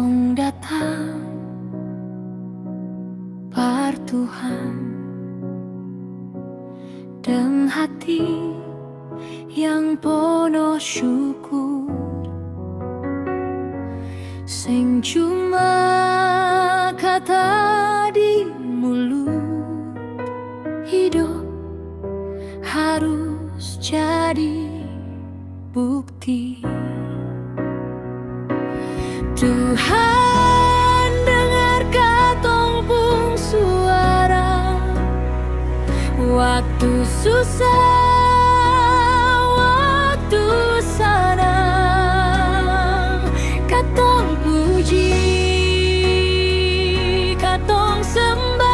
Katong datang par Tuhan dengan hati yang penuh syukur, sing cuma kata di mulut, hidup harus jadi bukti. Tuhan, dengar katong pung suara waktu susah, waktu senang. Katong puji, katong sembah,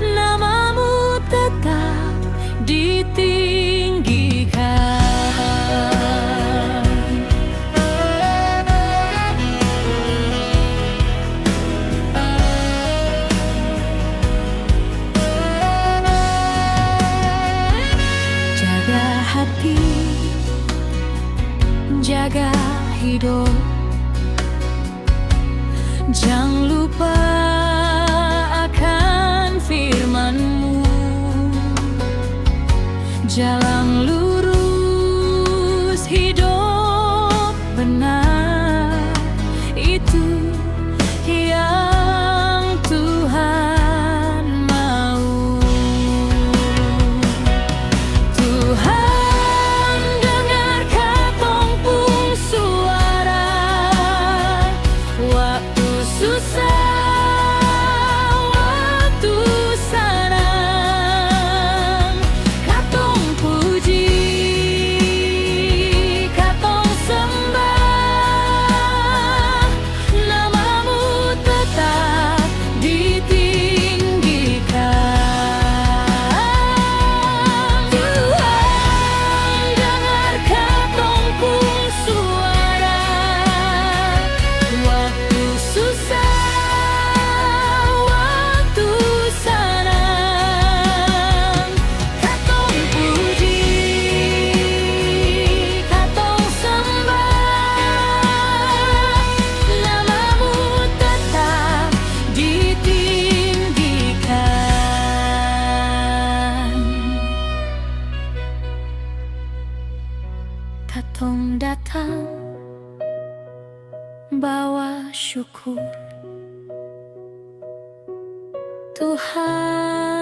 namamu tetap ditinggikan. Jaga hati, jaga hidup, jangan lupa akan firman-Mu. Jalan lurus, hidup benar, itu yang Tuhan mau. Tuhan, dengar katong pung suara waktu susah, waktu senang. Katong puji, katong sembah, namamu tetap ditinggikan. Tuhan, dengar katong pung suara waktu susah, waktu senang. Katong puji, katong sembah, namamu tetap ditinggikan. Katong datang bawa syukur, Tuhan.